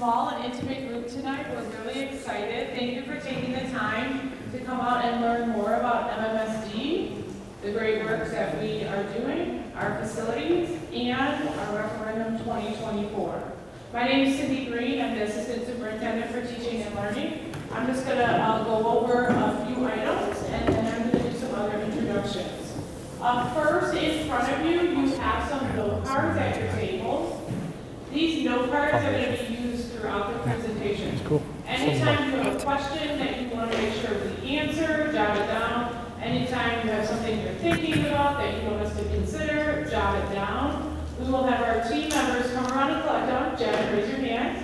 small and intimate group tonight. We're really excited. Thank you for taking the time to come out and learn more about MMSD, the great work that we are doing, our facilities, and our referendum 2024. My name is Cindy Green. I'm the Assistant Superintendent for Teaching and Learning. I'm just going to go over a few items, and then I'm going to do some other introductions. First, in front of you, you have some note cards at your tables. These note cards are going to be used throughout the presentation. Anytime you have a question that you want to make sure we answer, jot it down. Anytime you have something you're thinking about that you want us to consider, jot it down. We will have our team members come around and collect them. Jen, raise your hand.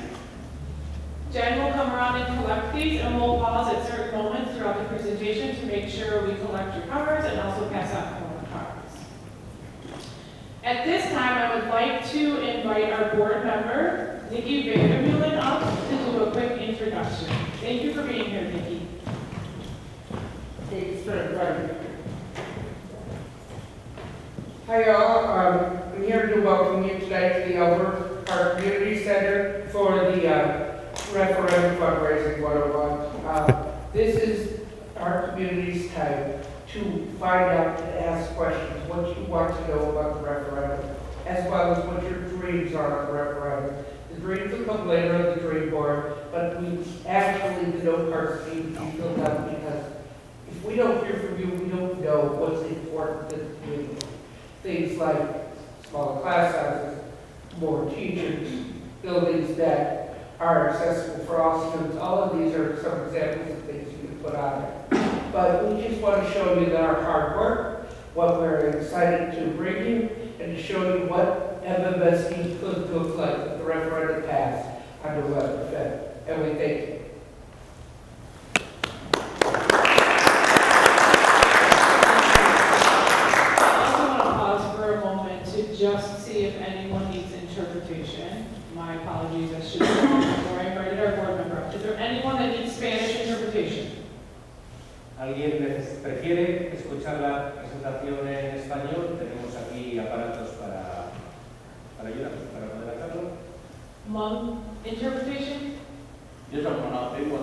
Jen will come around and collect these, and we'll pause at certain moments throughout the presentation to make sure we collect your cards and also pass out more cards. At this time, I would like to invite our board member, Nikki Vandermeulen, up to do a quick introduction. Thank you for being here, Nikki. Thanks for inviting me. Hi all, I'm here to welcome you tonight to the Elbert Park Community Center for the Referendum Fundraising 101. This is our community's time to find out and ask questions, what you want to know about the referendum, as well as what your dreams are on the referendum. The dreams will come later on the dream board, but we actually, the note cards need to be filled out because if we don't hear from you, we don't know what's important to the community. Things like smaller class sizes, more teachers, buildings that are accessible for all students. All of these are some examples of things you can put on there. But we just want to show you that our hard work, what we're excited to bring you, and to show you what MMSD could look like if the referendum passed on November 5th. And we thank you. Just see if anyone needs interpretation. My apologies, I should have gone before I invited our board member up. Is there anyone that needs Spanish interpretation? ¿Alguien prefiere escuchar la presentación en español? Tenemos aquí aparatos para ayudar, para poder hacerlo. Hmong interpretation? Yo lo conozco, Hmong lo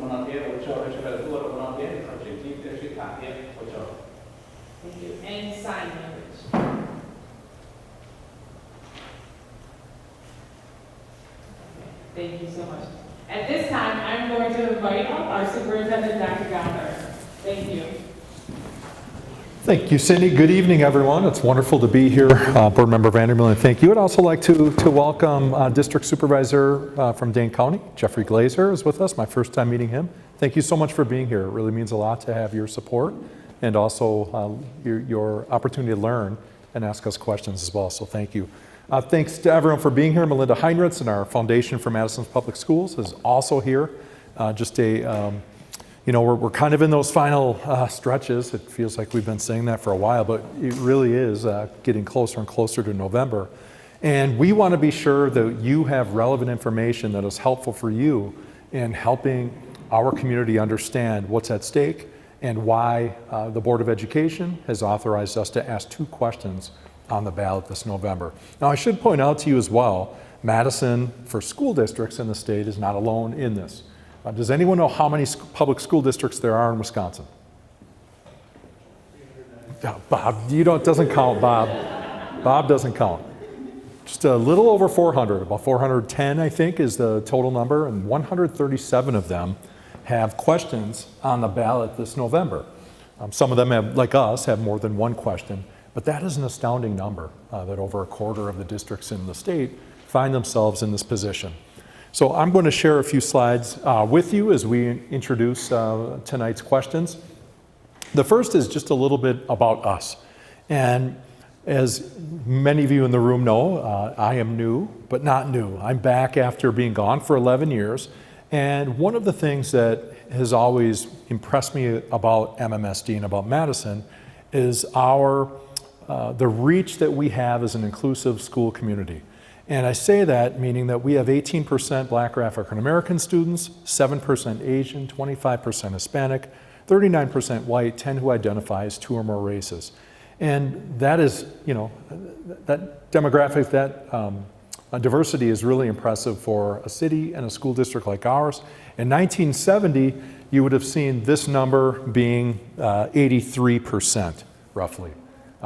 conoce, 8 Resolutúa lo conoce, Argentina, Italia, 8. Thank you. And sign language. Thank you so much. At this time, I'm going to invite up our superintendent, Dr. Gothard. Thank you. Thank you, Cindy. Good evening, everyone. It's wonderful to be here. Board Member Vandermeulen, thank you. I'd also like to welcome District Supervisor from Dane County, Jeffrey Glazer is with us, my first time meeting him. Thank you so much for being here. It really means a lot to have your support and also your opportunity to learn and ask us questions as well, so thank you. Thanks to everyone for being here. Melinda Heinritz and our Foundation for Madison's Public Schools is also here. We're kind of in those final stretches. It feels like we've been saying that for a while, but it really is getting closer and closer to November. And we want to be sure that you have relevant information that is helpful for you in helping our community understand what's at stake and why the Board of Education has authorized us to ask 2 questions on the ballot this November. Now, I should point out to you as well, Madison, for school districts in the state, is not alone in this. Does anyone know how many public school districts there are in Wisconsin? Bob, doesn't count, Bob. Bob doesn't count. Just a little over 400, about 410, I think, is the total number, and 137 of them have questions on the ballot this November. Some of them, like us, have more than one question. But that is an astounding number, that over a quarter of the districts in the state find themselves in this position. So I'm going to share a few slides with you as we introduce tonight's questions. The first is just a little bit about us. And as many of you in the room know, I am new, but not new. I'm back after being gone for 11 years. And one of the things that has always impressed me about MMSD and about Madison is the reach that we have as an inclusive school community. And I say that meaning that we have 18% Black or African American students, 7% Asian, 25% Hispanic, 39% white, 10 who identify as 2 or more races. And that is, that demographic, that Diversity is really impressive for a city and a school district like ours. In 1970, you would have seen this number being 83%, roughly.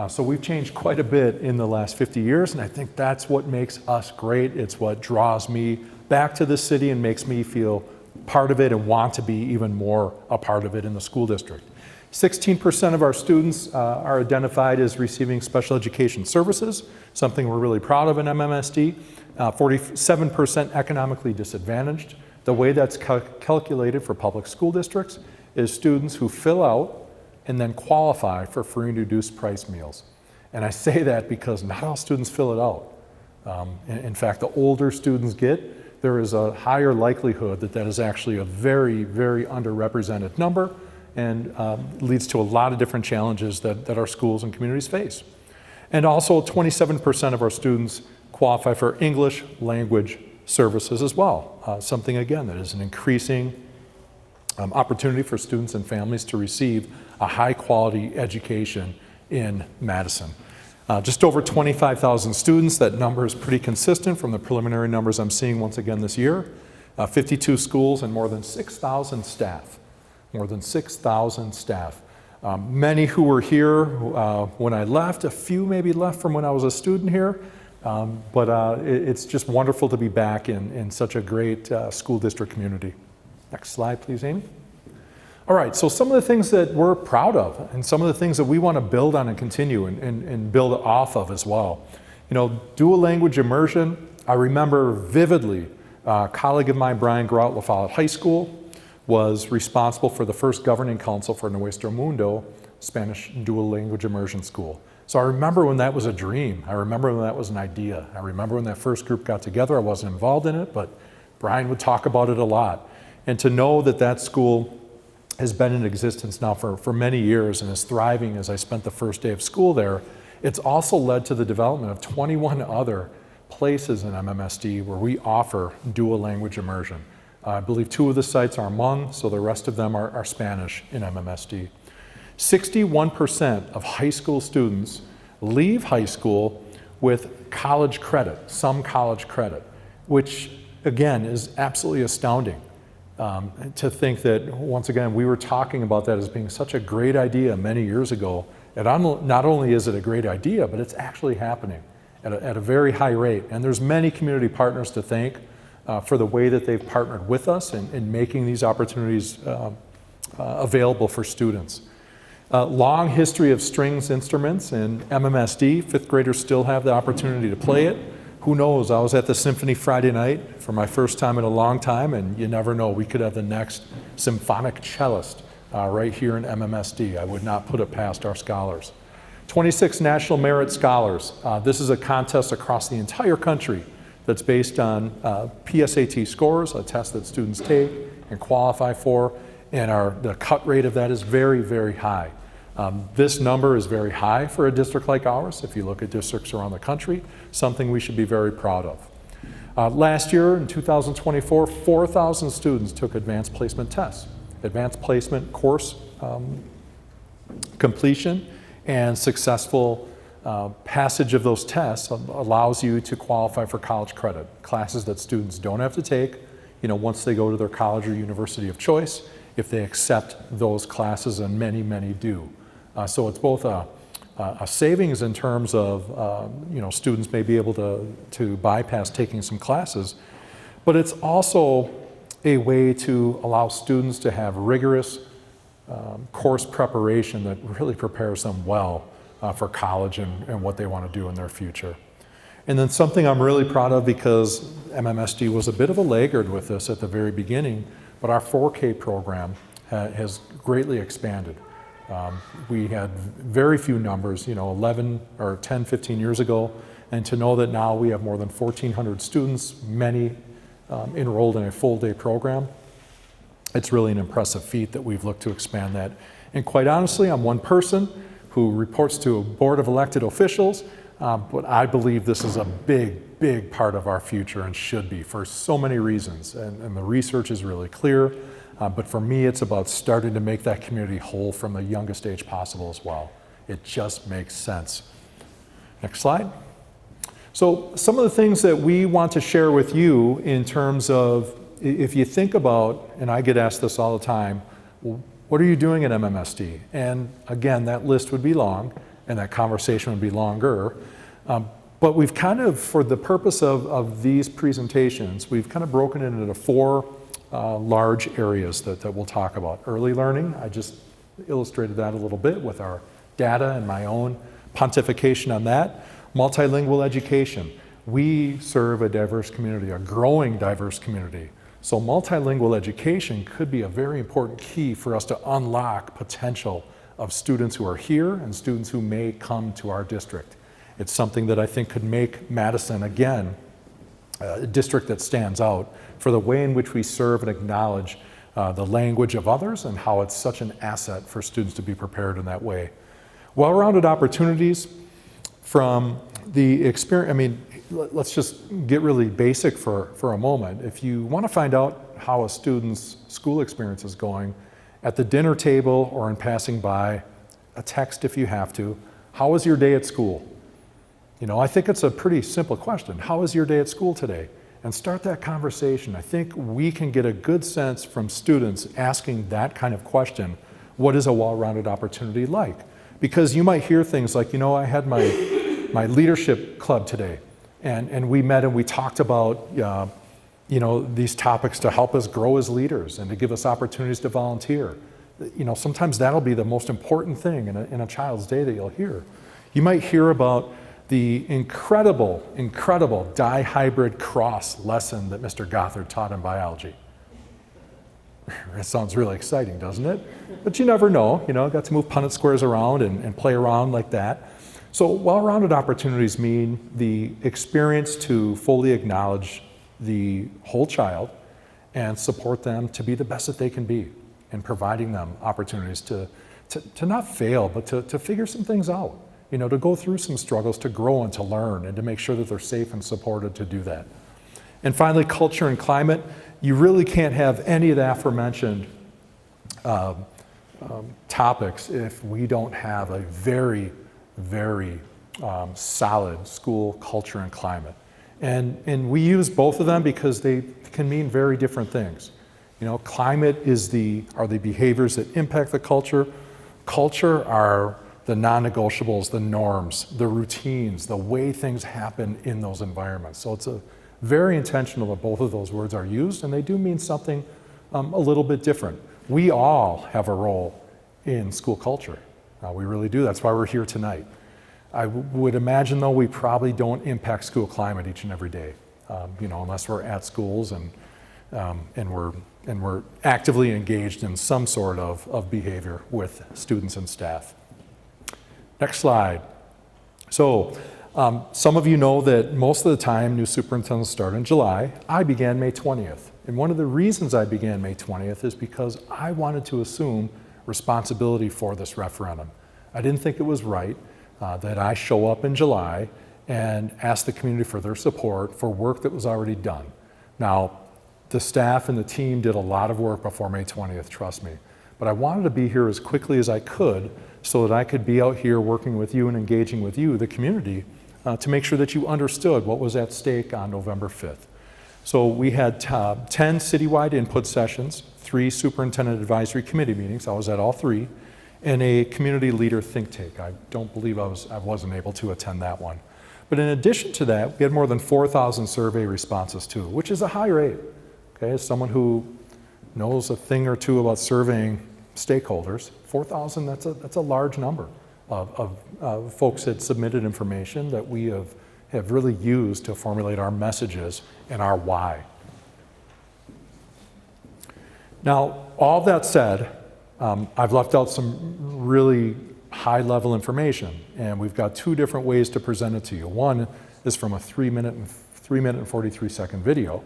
So we've changed quite a bit in the last 50 years, and I think that's what makes us great. It's what draws me back to the city and makes me feel part of it and want to be even more a part of it in the school district. 16% of our students are identified as receiving special education services, something we're really proud of in MMSD. 47% economically disadvantaged. The way that's calculated for public school districts is students who fill out and then qualify for free and reduced price meals. And I say that because not all students fill it out. In fact, the older students get, there is a higher likelihood that that is actually a very, very underrepresented number and leads to a lot of different challenges that our schools and communities face. And also 27% of our students qualify for English language services as well. Something, again, that is an increasing opportunity for students and families to receive a high quality education in Madison. Just over 25,000 students. That number is pretty consistent from the preliminary numbers I'm seeing once again this year. 52 schools and more than 6,000 staff. More than 6,000 staff. Many who were here when I left, a few maybe left from when I was a student here, but it's just wonderful to be back in such a great school district community. Next slide, please, Amy. All right, so some of the things that we're proud of and some of the things that we want to build on and continue and build off of as well. You know, dual language immersion, I remember vividly a colleague of mine, Brian Grout, La Follette High School, was responsible for the first governing council for Nuestro Mundo, Spanish dual language immersion school. So I remember when that was a dream. I remember when that was an idea. I remember when that first group got together. I wasn't involved in it, but Brian would talk about it a lot. And to know that that school has been in existence now for many years and is thriving as I spent the first day of school there, it's also led to the development of 21 other places in MMSD where we offer dual language immersion. I believe 2 of the sites are Hmong, so the rest of them are Spanish in MMSD. 61% of high school students leave high school with college credit, some college credit, which again is absolutely astounding. To think that, once again, we were talking about that as being such a great idea many years ago. And not only is it a great idea, but it's actually happening at a very high rate. And there's many community partners to thank for the way that they've partnered with us in making these opportunities available for students. Long history of strings instruments in MMSD. 5th graders still have the opportunity to play it. Who knows, I was at the symphony Friday night for my first time in a long time, and you never know, we could have the next symphonic cellist right here in MMSD. I would not put it past our scholars. 26 National Merit Scholars. This is a contest across the entire country that's based on PSAT scores, a test that students take and qualify for, and the cut rate of that is very, very high. This number is very high for a district like ours. If you look at districts around the country, something we should be very proud of. Last year, in 2024, 4,000 students took advanced placement tests. Advanced placement course completion and successful passage of those tests allows you to qualify for college credit, classes that students don't have to take, you know, once they go to their college or university of choice, if they accept those classes, and many, many do. So it's both a savings in terms of, you know, students may be able to bypass taking some classes, but it's also a way to allow students to have rigorous course preparation that really prepares them well for college and what they want to do in their future. And then something I'm really proud of, because MMSD was a bit of a laggard with this at the very beginning, but our 4K program has greatly expanded. We had very few numbers, you know, 11 or 10, 15 years ago, and to know that now we have more than 1,400 students, many enrolled in a full day program, it's really an impressive feat that we've looked to expand that. And quite honestly, I'm one person who reports to a board of elected officials, but I believe this is a big, big part of our future and should be for so many reasons. And the research is really clear. But for me, it's about starting to make that community whole from the youngest age possible as well. It just makes sense. Next slide. So some of the things that we want to share with you in terms of, if you think about, and I get asked this all the time, well, what are you doing at MMSD? And again, that list would be long, and that conversation would be longer. But we've kind of, for the purpose of these presentations, we've kind of broken it into 4 large areas that we'll talk about. Early learning, I just illustrated that a little bit with our data and my own pontification on that. Multilingual education. We serve a diverse community, a growing diverse community. So multilingual education could be a very important key for us to unlock potential of students who are here and students who may come to our district. It's something that I think could make Madison, again, a district that stands out for the way in which we serve and acknowledge the language of others and how it's such an asset for students to be prepared in that way. Well-rounded opportunities from the experience. I mean, let's just get really basic for a moment. If you want to find out how a student's school experience is going, at the dinner table or in passing by, a text if you have to, how was your day at school? You know, I think it's a pretty simple question. How was your day at school today? And start that conversation. I think we can get a good sense from students asking that kind of question. What is a well-rounded opportunity like? Because you might hear things like, you know, I had my leadership club today, and we met and we talked about, you know, these topics to help us grow as leaders and to give us opportunities to volunteer. You know, sometimes that'll be the most important thing in a child's day that you'll hear. You might hear about the incredible dihybrid cross lesson that Mr. Gothard taught in biology. It sounds really exciting, doesn't it? But you never know, you know, got to move Punnett squares around and play around like that. So well-rounded opportunities mean the experience to fully acknowledge the whole child and support them to be the best that they can be, and providing them opportunities to not fail, but to figure some things out. You know, to go through some struggles, to grow and to learn, and to make sure that they're safe and supported to do that. And finally, culture and climate. You really can't have any of the aforementioned topics if we don't have a very solid school culture and climate. And we use both of them because they can mean very different things. You know, climate are the behaviors that impact the culture. Culture are the non-negotiables, the norms, the routines, the way things happen in those environments. So it's very intentional that both of those words are used, and they do mean something a little bit different. We all have a role in school culture. We really do. That's why we're here tonight. I would imagine, though, we probably don't impact school climate each and every day, you know, unless we're at schools and we're actively engaged in some sort of behavior with students and staff. Next slide. So some of you know that most of the time new superintendents start in July. I began May 20th. And one of the reasons I began May 20th is because I wanted to assume responsibility for this referendum. I didn't think it was right that I show up in July and ask the community for their support for work that was already done. Now, the staff and the team did a lot of work before May 20th, trust me. But I wanted to be here as quickly as I could so that I could be out here working with you and engaging with you, the community, to make sure that you understood what was at stake on November 5th. So we had 10 citywide input sessions, 3 superintendent advisory committee meetings, I was at all 3, and a community leader think tank. I don't believe I wasn't able to attend that one. But in addition to that, we had more than 4,000 survey responses too, which is a high rate. Okay, as someone who knows a thing or two about surveying stakeholders, 4,000, that's a large number of folks that submitted information that we have really used to formulate our messages and our why. Now, all that said, I've left out some really high-level information, and we've got 2 different ways to present it to you. One is from a 3-minute and 43-second video.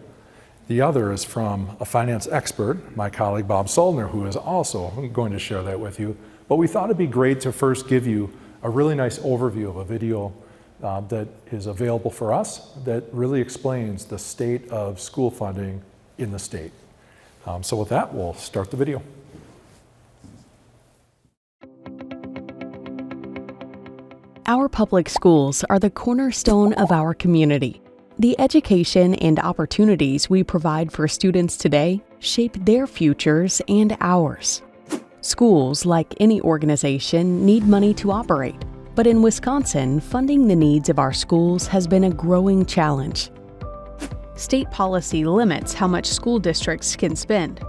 The other is from a finance expert, my colleague Bob Soldner, who is also going to share that with you. But we thought it'd be great to first give you a really nice overview of a video that is available for us that really explains the state of school funding in the state. So with that, we'll start the video. Our public schools are the cornerstone of our community. The education and opportunities we provide for students today shape their futures and ours. Schools, like any organization, need money to operate. But in Wisconsin, funding the needs of our schools has been a growing challenge. State policy limits how much school districts can spend.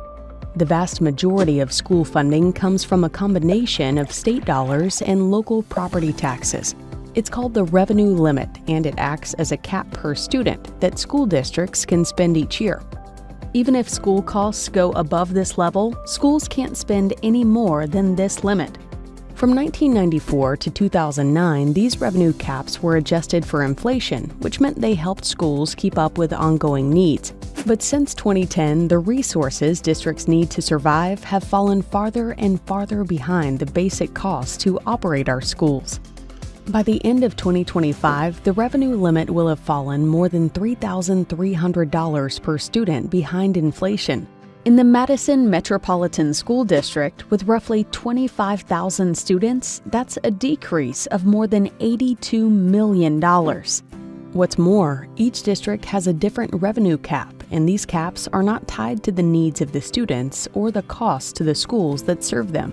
The vast majority of school funding comes from a combination of state dollars and local property taxes. It's called the revenue limit, and it acts as a cap per student that school districts can spend each year. Even if school costs go above this level, schools can't spend any more than this limit. From 1994 to 2009, these revenue caps were adjusted for inflation, which meant they helped schools keep up with ongoing needs. But since 2010, the resources districts need to survive have fallen farther and farther behind the basic costs to operate our schools. By the end of 2025, the revenue limit will have fallen more than $3,300 per student behind inflation. In the Madison Metropolitan School District, with roughly 25,000 students, that's a decrease of more than $82 million. What's more, each district has a different revenue cap, and these caps are not tied to the needs of the students or the costs to the schools that serve them.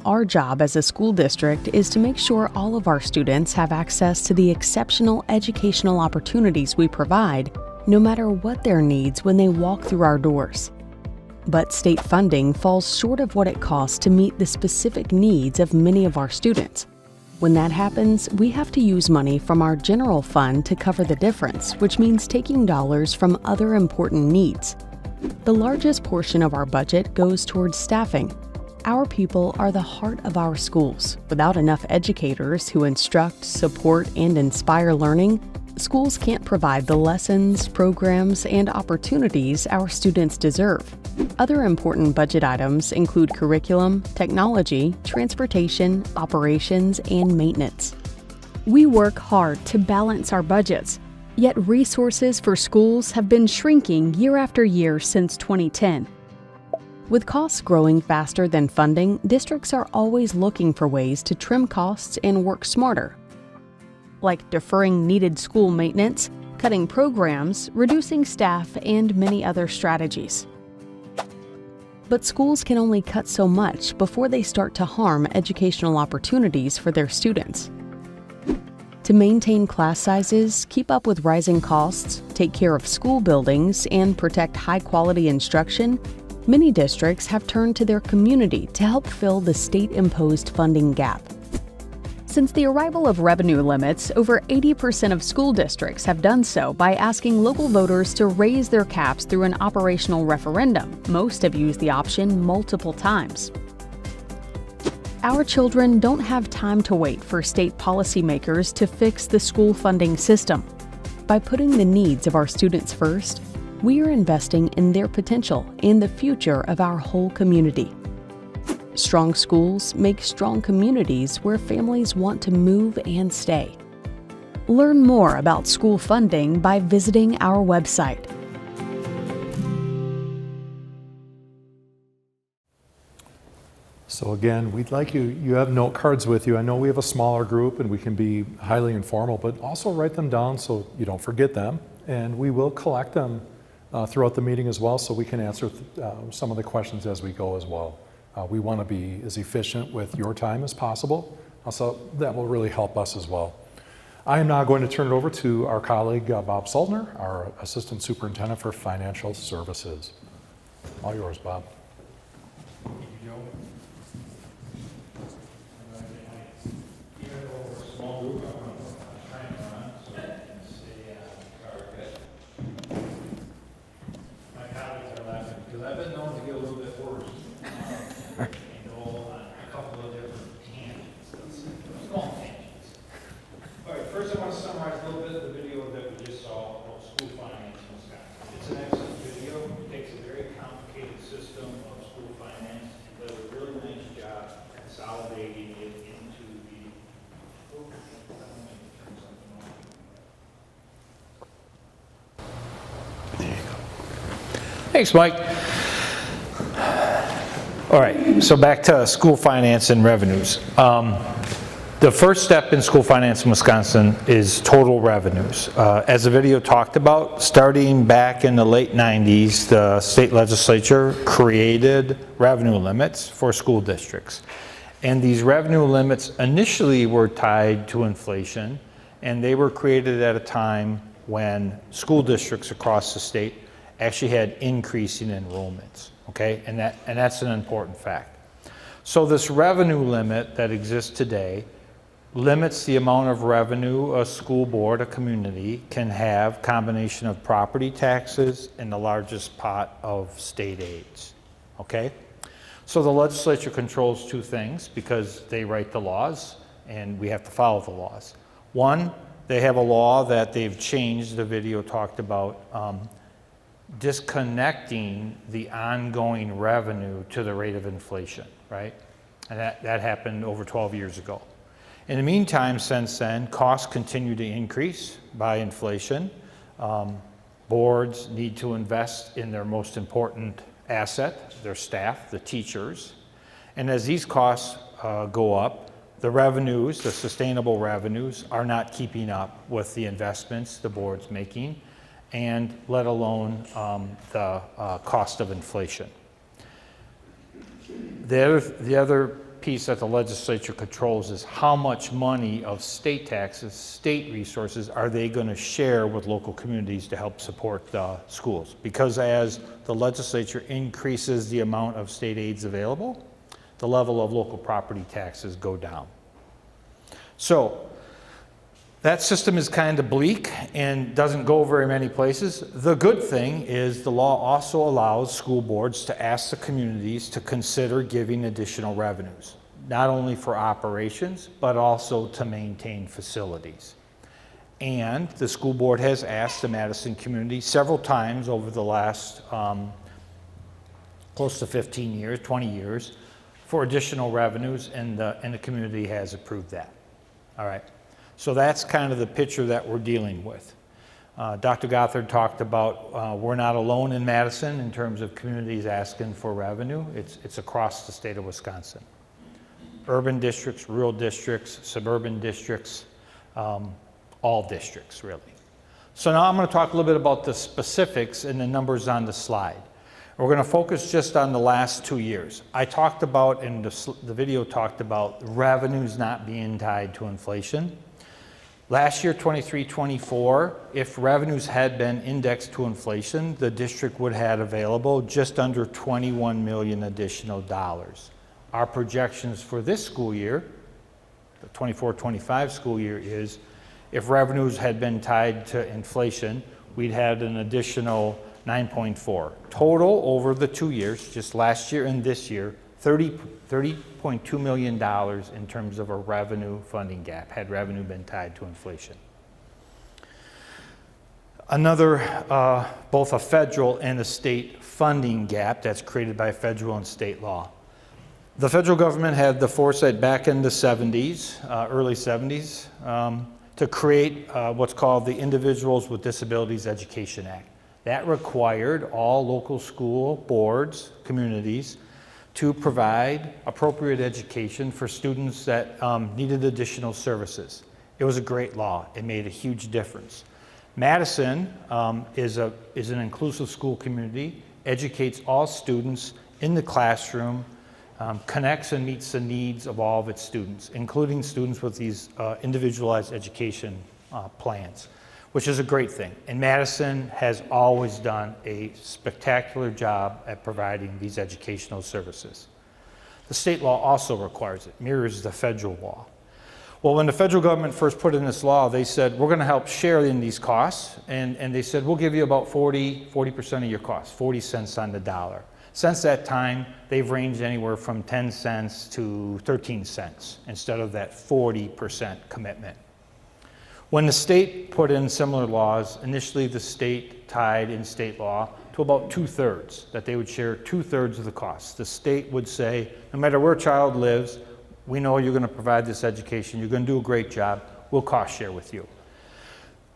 Our job as a school district is to make sure all of our students have access to the exceptional educational opportunities we provide, no matter what their needs when they walk through our doors. But state funding falls short of what it costs to meet the specific needs of many of our students. When that happens, we have to use money from our general fund to cover the difference, which means taking dollars from other important needs. The largest portion of our budget goes towards staffing. Our people are the heart of our schools. Without enough educators who instruct, support, and inspire learning, schools can't provide the lessons, programs, and opportunities our students deserve. Other important budget items include curriculum, technology, transportation, operations, and maintenance. We work hard to balance our budgets, yet resources for schools have been shrinking year after year since 2010. With costs growing faster than funding, districts are always looking for ways to trim costs and work smarter, like deferring needed school maintenance, cutting programs, reducing staff, and many other strategies. But schools can only cut so much before they start to harm educational opportunities for their students. To maintain class sizes, keep up with rising costs, take care of school buildings, and protect high-quality instruction, many districts have turned to their community to help fill the state-imposed funding gap. Since the arrival of revenue limits, over 80% of school districts have done so by asking local voters to raise their caps through an operational referendum. Most have used the option multiple times. Our children don't have time to wait for state policymakers to fix the school funding system. By putting the needs of our students first, we are investing in their potential and the future of our whole community. Strong schools make strong communities where families want to move and stay. Learn more about school funding by visiting our website. So again, we'd like you have note cards with you. I know we have a smaller group and we can be highly informal, but also write them down so you don't forget them. And we will collect them throughout the meeting as well, so we can answer some of the questions as we go as well. We want to be as efficient with your time as possible, so that will really help us as well. I am now going to turn it over to our colleague, Bob Saltner, our Assistant Superintendent for Financial Services. All yours, Bob. Thank you, Joe. Small group, I'm going to shine on so I can stay target. My colleagues are laughing because I've been known to get a little bit worse. And go on a couple of different tangents. Let's go on tangents. All right, first I want to summarize a little bit of the video that we just saw about school finance in Wisconsin. It's an excellent video. It takes a very complicated system of school finance and does a really nice job consolidating it into the. Thanks, Mike. All right, so back to school finance and revenues. The first step in school finance in Wisconsin is total revenues. As the video talked about, starting back in the late 90s, the state legislature created revenue limits for school districts. And these revenue limits initially were tied to inflation, and they were created at a time when school districts across the state actually had increasing enrollments, okay? And that's an important fact. So this revenue limit that exists today limits the amount of revenue a school board, a community, can have, combination of property taxes and the largest pot of state aids, okay? So the legislature controls two things because they write the laws and we have to follow the laws. One, they have a law that they've changed, the video talked about, disconnecting the ongoing revenue to the rate of inflation, right? And that happened over 12 years ago. In the meantime, since then, costs continue to increase by inflation. Boards need to invest in their most important asset, their staff, the teachers. And as these costs go up, the revenues, the sustainable revenues, are not keeping up with the investments the board's making, and let alone the cost of inflation. The other piece that the legislature controls is how much money of state taxes, state resources, are they going to share with local communities to help support the schools. Because as the legislature increases the amount of state aids available, the level of local property taxes go down. So that system is kind of bleak and doesn't go very many places. The good thing is the law also allows school boards to ask the communities to consider giving additional revenues, not only for operations, but also to maintain facilities. And the school board has asked the Madison community several times over the last close to 15 years, 20 years, for additional revenues, and the community has approved that. All right. So that's kind of the picture that we're dealing with. Dr. Gothard talked about we're not alone in Madison in terms of communities asking for revenue. It's across the state of Wisconsin. Urban districts, rural districts, suburban districts, all districts really. So now I'm going to talk a little bit about the specifics and the numbers on the slide. We're going to focus just on the last 2 years. I talked about, and the video talked about, revenues not being tied to inflation. Last year, 23-24, if revenues had been indexed to inflation, the district would have available just under $21 million additional dollars. Our projections for this school year, the 24-25 school year, is if revenues had been tied to inflation, we'd had an additional 9.4. Total over the 2 years, just last year and this year, $30.2 million in terms of a revenue funding gap, had revenue been tied to inflation. Another, both a federal and a state funding gap that's created by federal and state law. The federal government had the foresight back in the 70s, early 70s, to create what's called the Individuals with Disabilities Education Act. That required all local school boards, communities, to provide appropriate education for students that needed additional services. It was a great law. It made a huge difference. Madison is an inclusive school community, educates all students in the classroom, connects and meets the needs of all of its students, including students with these individualized education plans, which is a great thing. And Madison has always done a spectacular job at providing these educational services. The state law also requires it, mirrors the federal law. Well, when the federal government first put in this law, they said, we're gonna help share in these costs, and they said, we'll give you about 40% of your costs, 40 cents on the dollar. Since that time, they've ranged anywhere from 10 cents to 13 cents instead of that 40% commitment. When the state put in similar laws, initially the state tied in state law to about 2/3, that they would share 2/3 of the costs. The state would say, no matter where a child lives, we know you're going to provide this education, you're going to do a great job, we'll cost share with you.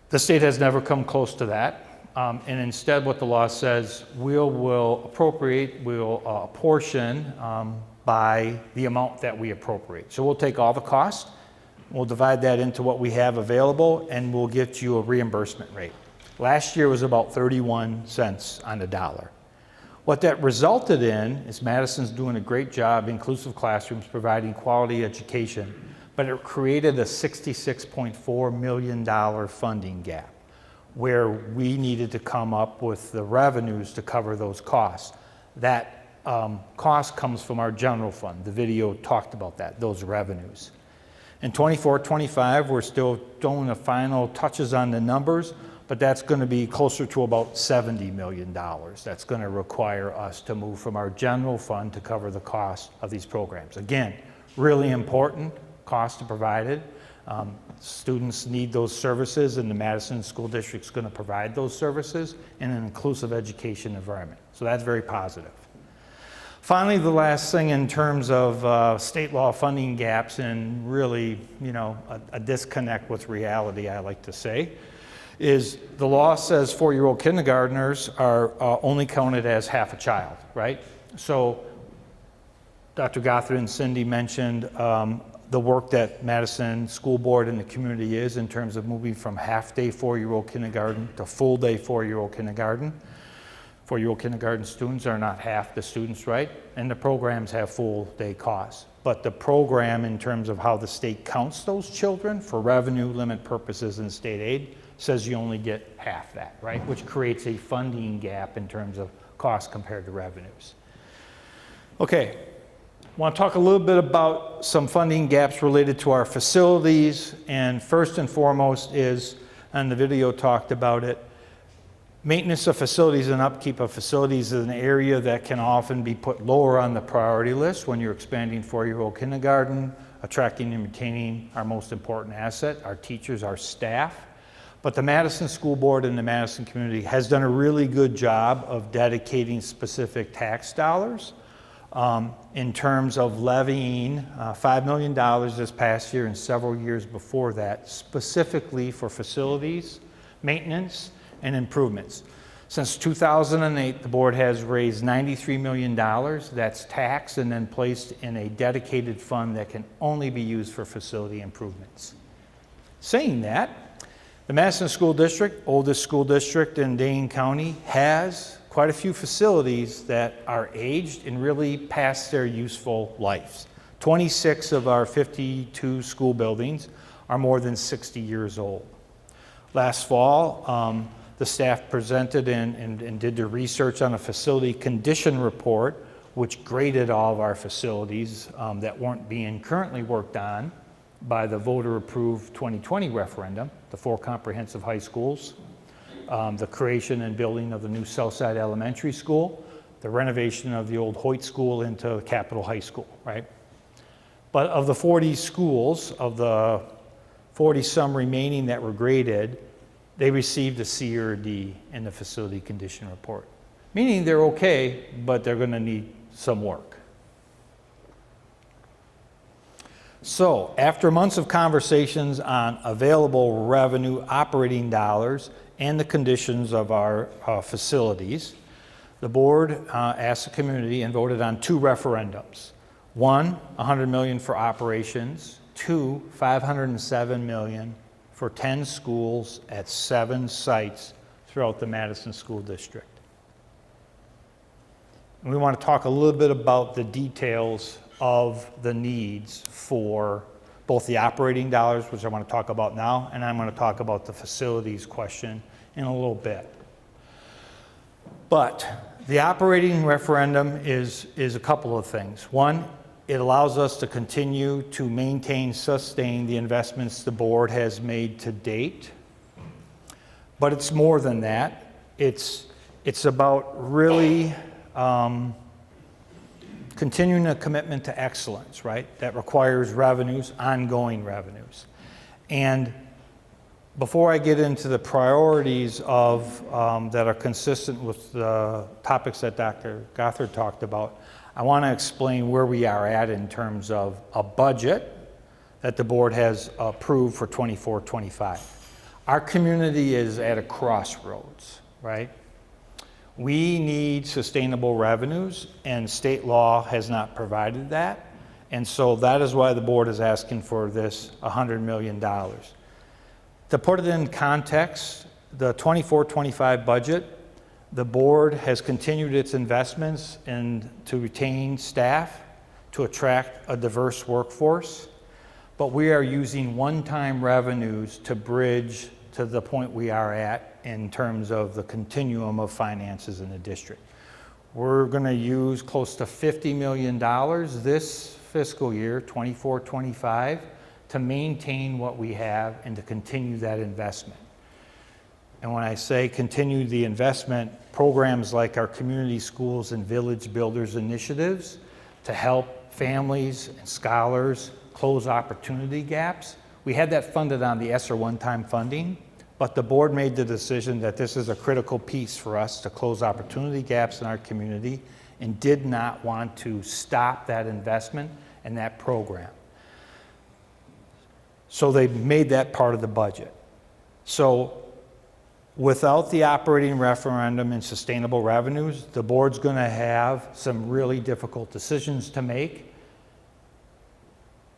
The state has never come close to that, and instead what the law says, we'll apportion by the amount that we appropriate. So we'll take all the costs, We'll divide that into what we have available, and we'll get you a reimbursement rate. Last year was about 31 cents on the dollar. What that resulted in is Madison's doing a great job, inclusive classrooms, providing quality education, but it created a $66.4 million funding gap where we needed to come up with the revenues to cover those costs. That cost comes from our general fund. The video talked about that, those revenues. In 24-25, we're still doing the final touches on the numbers, but that's going to be closer to about $70 million. That's going to require us to move from our general fund to cover the cost of these programs. Again, really important cost provided. Students need those services, and the Madison School District is going to provide those services in an inclusive education environment. So that's very positive. Finally, the last thing in terms of state law funding gaps and really, a disconnect with reality, I like to say, is the law says 4-year-old kindergartners are only counted as half a child, right? So Dr. Gothard and Cindy mentioned the work that Madison School Board and the community is in terms of moving from half-day 4-year-old kindergarten to full-day 4-year-old kindergarten. 4-year-old kindergarten students are not half the students, right? And the programs have full-day costs. But the program, in terms of how the state counts those children for revenue limit purposes and state aid, says you only get half that, right? Which creates a funding gap in terms of costs compared to revenues. Okay, I want to talk a little bit about some funding gaps related to our facilities. And first and foremost is, and the video talked about it, maintenance of facilities and upkeep of facilities is an area that can often be put lower on the priority list when you're expanding 4-year-old kindergarten, attracting and retaining our most important asset, our teachers, our staff. But the Madison School Board and the Madison community has done a really good job of dedicating specific tax dollars in terms of levying $5 million this past year and several years before that, specifically for facilities, maintenance, and improvements. Since 2008, the board has raised $93 million. That's taxed and then placed in a dedicated fund that can only be used for facility improvements. Saying that, the Madison School District, oldest school district in Dane County, has quite a few facilities that are aged and really past their useful lives. 26 of our 52 school buildings are more than 60 years old. Last fall, the staff presented and did the research on a facility condition report, which graded all of our facilities that weren't being currently worked on by the voter-approved 2020 referendum, the 4 comprehensive high schools, the creation and building of the new Southside Elementary School, the renovation of the old Hoyt School into Capitol High School, right? But of the 40 schools, of the 40-some remaining that were graded, they received a C or a D in the facility condition report, meaning they're okay, but they're going to need some work. So, after months of conversations on available revenue operating dollars and the conditions of our facilities, the board asked the community and voted on 2 referendums. 1, $100 million for operations. 2, $507 million for 10 schools at 7 sites throughout the Madison School District. And we want to talk a little bit about the details of the needs for both the operating dollars, which I want to talk about now, and I'm going to talk about the facilities question in a little bit. But the operating referendum is a couple of things. One, it allows us to continue to maintain, sustain the investments the board has made to date. But it's more than that. It's about really continuing a commitment to excellence, right? That requires revenues, ongoing revenues. And before I get into the priorities of that are consistent with the topics that Dr. Gothard talked about, I want to explain where we are at in terms of a budget that the board has approved for 24-25. Our community is at a crossroads, right? We need sustainable revenues, and state law has not provided that. And so that is why the board is asking for this $100 million. To put it in context, the 24-25 budget, the board has continued its investments to retain staff, to attract a diverse workforce, but we are using one-time revenues to bridge to the point we are at in terms of the continuum of finances in the district. We're going to use close to $50 million this fiscal year, 24-25, to maintain what we have and to continue that investment. And when I say continue the investment, programs like our community schools and village builders initiatives to help families and scholars close opportunity gaps. We had that funded on the ESSER one-time funding, but the board made the decision that this is a critical piece for us to close opportunity gaps in our community and did not want to stop that investment and that program. So they made that part of the budget. So without the operating referendum and sustainable revenues, the board's going to have some really difficult decisions to make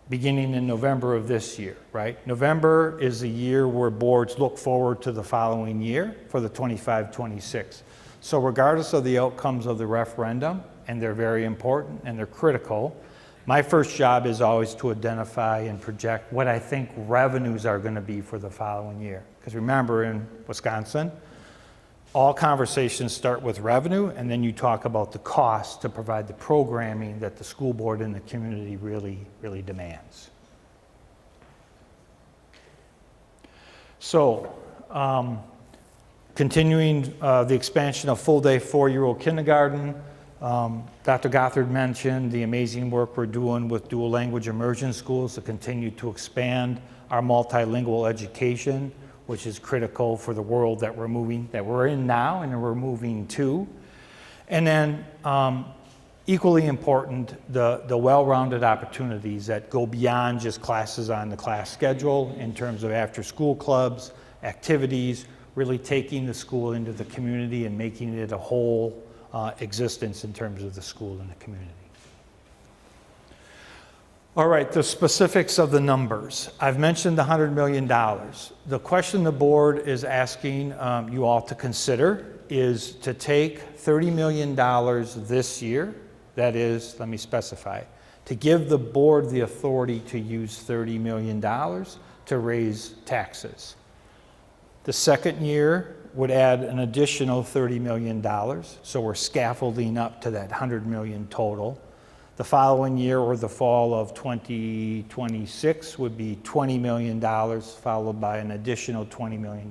beginning in November of this year, right? November is a year where boards look forward to the following year for the 25-26. So regardless of the outcomes of the referendum, and they're very important and they're critical, my first job is always to identify and project what I think revenues are going to be for the following year. Because remember, in Wisconsin, all conversations start with revenue, and then you talk about the cost to provide the programming that the school board and the community really, really demands. So, continuing the expansion of full-day 4-year-old kindergarten, Dr. Gothard mentioned the amazing work we're doing with dual language immersion schools to continue to expand our multilingual education, which is critical for the world that we're in now and we're moving to. And then equally important, the well-rounded opportunities that go beyond just classes on the class schedule in terms of after-school clubs, activities, really taking the school into the community and making it a whole existence in terms of the school and the community. All right, the specifics of the numbers. I've mentioned the $100 million. The question the board is asking you all to consider is to take $30 million this year, that is, let me specify, to give the board the authority to use $30 million to raise taxes. The second year would add an additional $30 million, so we're scaffolding up to that $100 million total. The following year, or the fall of 2026, would be $20 million, followed by an additional $20 million,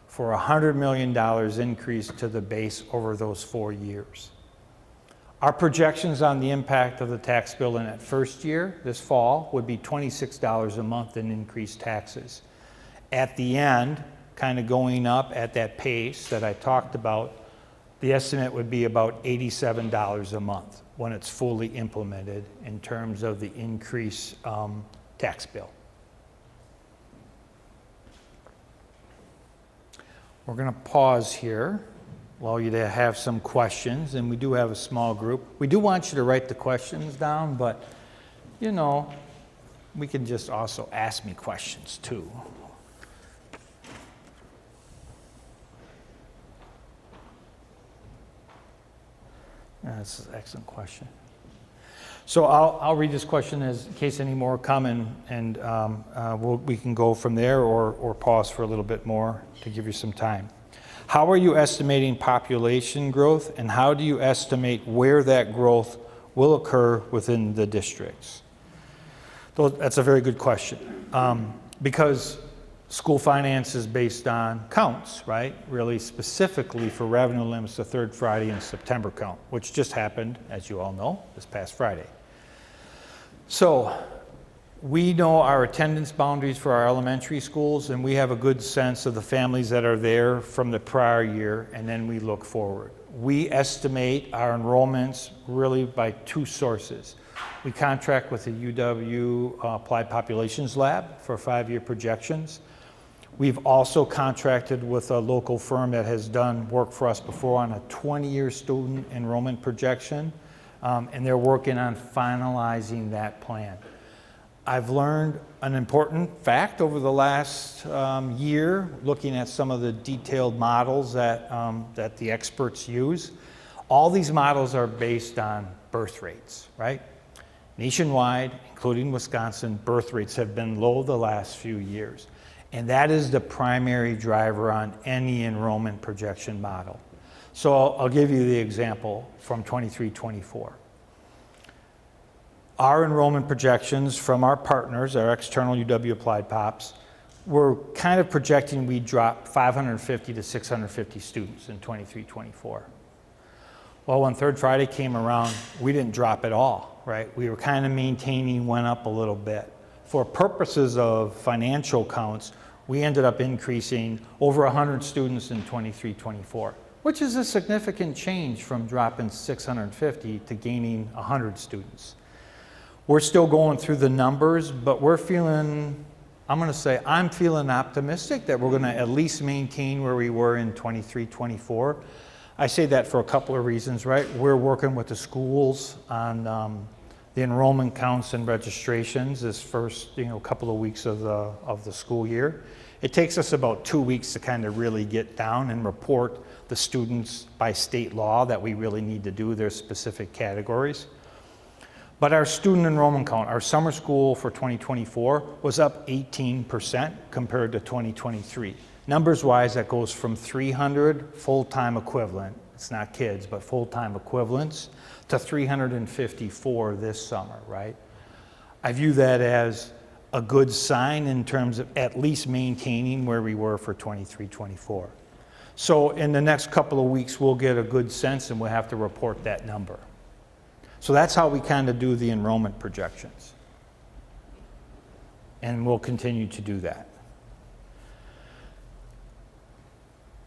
for a $100 million increase to the base over those 4 years. Our projections on the impact of the tax bill in that first year, this fall, would be $26 a month in increased taxes. At the end, kind of going up at that pace that I talked about, the estimate would be about $87 a month when it's fully implemented in terms of the increased tax bill. We're going to pause here, allow you to have some questions, and we do have a small group. We do want you to write the questions down, but you know, we can just also ask me questions too. That's an excellent question. So I'll read this question in case any more come and we can go from there or pause for a little bit more to give you some time. How are you estimating population growth, and how do you estimate where that growth will occur within the districts? That's a very good question, because school finance is based on counts, right? Really specifically for revenue limits, the third Friday in September count, which just happened, as you all know, this past Friday. So we know our attendance boundaries for our elementary schools, and we have a good sense of the families that are there from the prior year, and then we look forward. We estimate our enrollments really by two sources. We contract with the UW Applied Populations Lab for 5-year projections. We've also contracted with a local firm that has done work for us before on a 20-year student enrollment projection. and they're working on finalizing that plan. I've learned an important fact over the last year, looking at some of the detailed models that the experts use. All these models are based on birth rates, right? Nationwide, including Wisconsin, birth rates have been low the last few years. And that is the primary driver on any enrollment projection model. So I'll give you the example from 23-24. Our enrollment projections from our partners, our external UW Applied POPs, we're kind of projecting we drop 550 to 650 students in 23-24. Well, when Third Friday came around, we didn't drop at all, right? We were kind of maintaining, went up a little bit. For purposes of financial counts, we ended up increasing over 100 students in 23-24, which is a significant change from dropping 650 to gaining 100 students. We're still going through the numbers, but we're feeling, I'm feeling optimistic that we're gonna at least maintain where we were in 23-24. I say that for a couple of reasons, right? We're working with the schools on the enrollment counts and registrations this first couple of weeks of the school year. It takes us about 2 weeks to kind of really get down and report the students by state law that we really need to do their specific categories. But our student enrollment count, our summer school for 2024 was up 18% compared to 2023. Numbers wise, that goes from 300 full-time equivalent, it's not kids, but full-time equivalents, to 354 this summer, right? I view that as a good sign in terms of at least maintaining where we were for 23-24. So in the next couple of weeks, we'll get a good sense and we'll have to report that number. So that's how we kind of do the enrollment projections. And we'll continue to do that.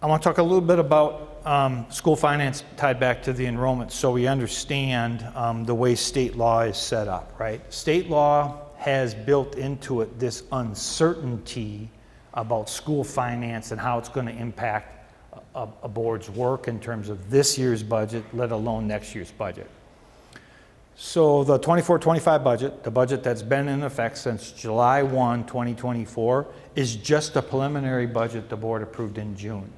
I want to talk a little bit about school finance tied back to the enrollment so we understand the way state law is set up, right? State law has built into it this uncertainty about school finance and how it's going to impact a board's work in terms of this year's budget, let alone next year's budget. So the 24-25 budget, the budget that's been in effect since July 1, 2024, is just a preliminary budget the board approved in June.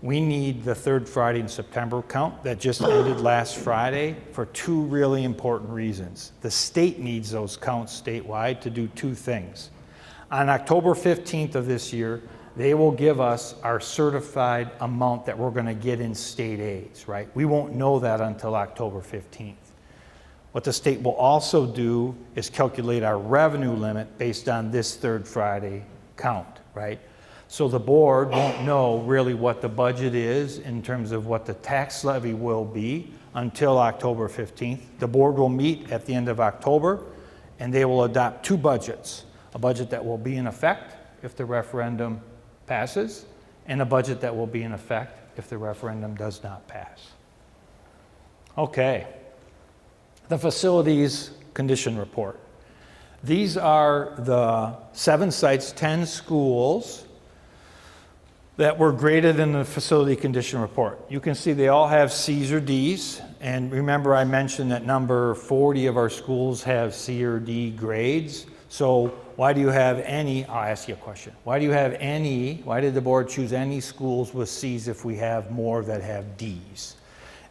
We need the third Friday in September count that just ended last Friday for two really important reasons. The state needs those counts statewide to do two things. On October 15th of this year, they will give us our certified amount that we're going to get in state aids, right? We won't know that until October 15th. What the state will also do is calculate our revenue limit based on this third Friday count, right? So the board won't know really what the budget is in terms of what the tax levy will be until October 15th. The board will meet at the end of October and they will adopt two budgets. A budget that will be in effect if the referendum passes and a budget that will be in effect if the referendum does not pass. Okay. The facilities condition report. These are the 7 sites, 10 schools that were graded in the facility condition report. You can see they all have C's or D's. And remember I mentioned that number 40 of our schools have C or D grades. So why do you have any, I'll ask you a question. Why did the board choose any schools with C's if we have more that have D's?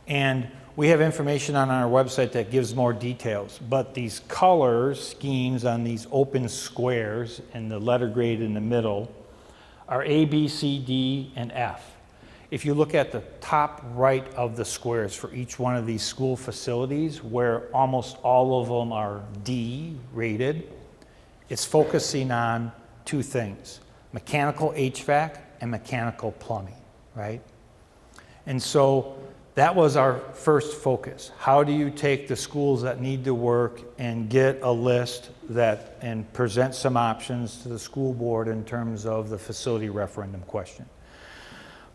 And we have information on our website that gives more details, but these color schemes on these open squares and the letter grade in the middle are A, B, C, D, and F. If you look at the top right of the squares for each one of these school facilities, where almost all of them are D rated, it's focusing on two things, mechanical HVAC and mechanical plumbing, right? And so that was our first focus. How do you take the schools that need to work and get a list and present some options to the school board in terms of the facility referendum question?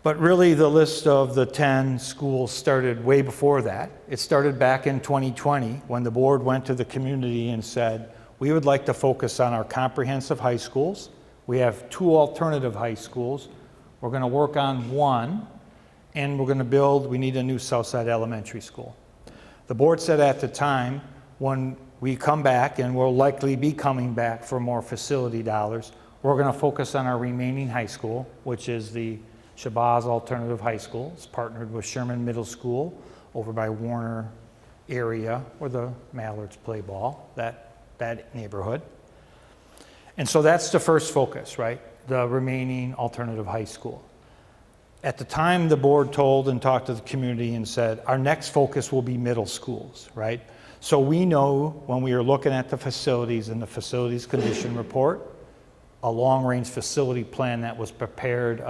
But really the list of the 10 schools started way before that. It started back in 2020 when the board went to the community and said, we would like to focus on our comprehensive high schools. We have 2 alternative high schools. We're going to work on one. And we're going to we need a new Southside Elementary School. The board said at the time, when we come back, and we'll likely be coming back for more facility dollars, we're going to focus on our remaining high school, which is the Shabazz Alternative High School. It's partnered with Sherman Middle School over by Warner area where the Mallards play ball, that neighborhood. And so that's the first focus, right? The remaining alternative high school. At the time, the board told and talked to the community and said, our next focus will be middle schools, right? So we know when we are looking at the facilities and the facilities condition report, a long-range facility plan that was prepared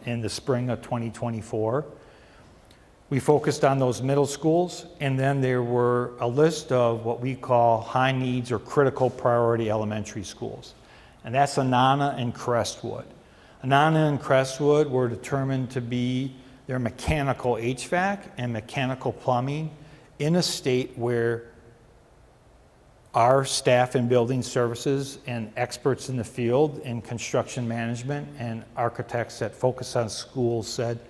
in the spring of 2024, we focused on those middle schools, and then there were a list of what we call high needs or critical priority elementary schools. And that's Anana and Crestwood. Anana and Crestwood were determined to be their mechanical HVAC and mechanical plumbing in a state where our staff in building services and experts in the field in construction management and architects that focus on schools said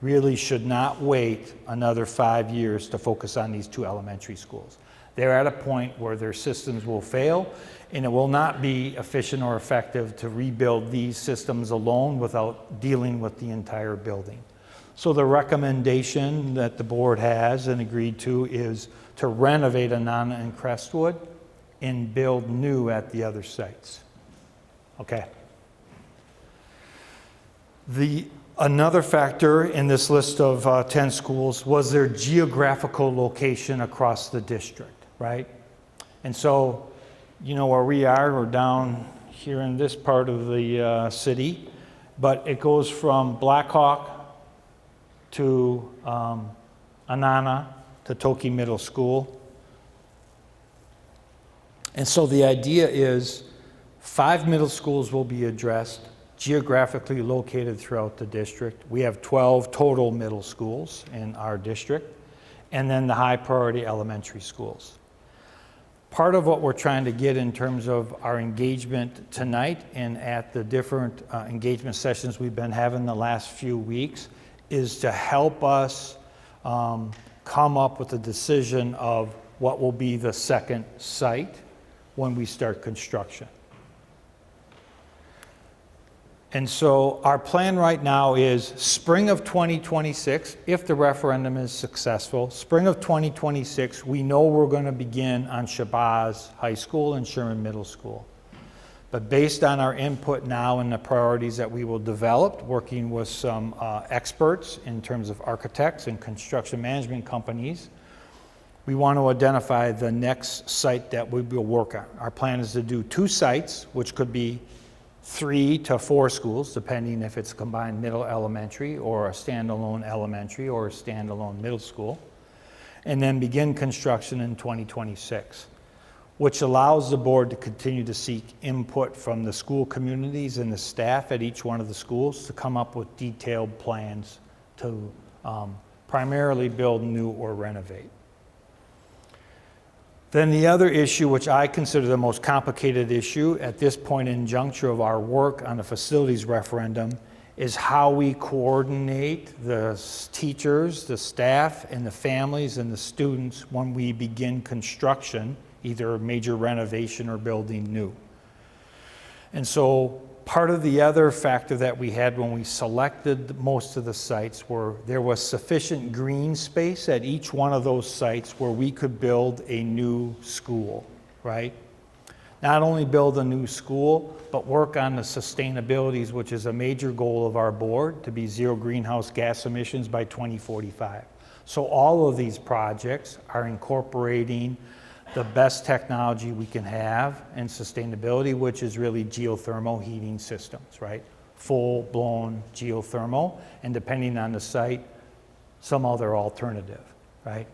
really should not wait another 5 years to focus on these 2 elementary schools. They're at a point where their systems will fail, and it will not be efficient or effective to rebuild these systems alone without dealing with the entire building. So the recommendation that the board has and agreed to is to renovate Anana and Crestwood and build new at the other sites. Okay. Another factor in this list of 10 schools was their geographical location across the district, right? And so, you know where we are, we're down here in this part of the city, but it goes from Blackhawk to Anana to Toki Middle School. And so the idea is 5 middle schools will be addressed, geographically located throughout the district. We have 12 total middle schools in our district, and then the high priority elementary schools. Part of what we're trying to get in terms of our engagement tonight and at the different engagement sessions we've been having the last few weeks is to help us come up with a decision of what will be the second site when we start construction. And so our plan right now is spring of 2026, if the referendum is successful, spring of 2026, we know we're going to begin on Shabazz High School and Sherman Middle School. But based on our input now and the priorities that we will develop, working with some experts in terms of architects and construction management companies, we want to identify the next site that we will work on. Our plan is to do 2 sites, which could be 3 to 4 schools, depending if it's combined middle elementary or a standalone elementary or a standalone middle school, and then begin construction in 2026, which allows the board to continue to seek input from the school communities and the staff at each one of the schools to come up with detailed plans to primarily build new or renovate. Then the other issue, which I consider the most complicated issue at this point in juncture of our work on the facilities referendum, is how we coordinate the teachers, the staff, and the families and the students when we begin construction, either a major renovation or building new. And so part of the other factor that we had when we selected most of the sites were there was sufficient green space at each one of those sites where we could build a new school, right? Not only build a new school, but work on the sustainabilities, which is a major goal of our board, to be 0 greenhouse gas emissions by 2045. So all of these projects are incorporating the best technology we can have in sustainability, which is really geothermal heating systems, right? Full-blown geothermal, and depending on the site, some other alternative, right?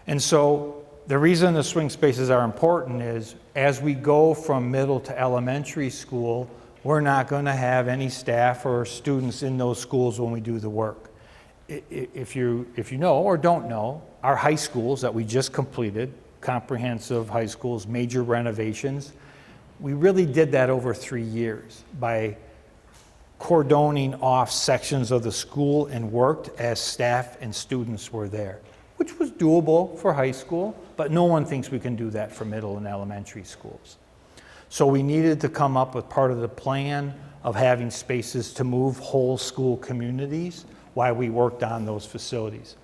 And so the reason the swing spaces are important is as we go from middle to elementary school, we're not going to have any staff or students in those schools when we do the work. If you know or don't know, our high schools that we just completed, comprehensive high schools, major renovations, we really did that over 3 years by cordoning off sections of the school and worked as staff and students were there, which was doable for high school, but no one thinks we can do that for middle and elementary schools. So we needed to come up with part of the plan of having spaces to move whole school communities while we worked on those facilities.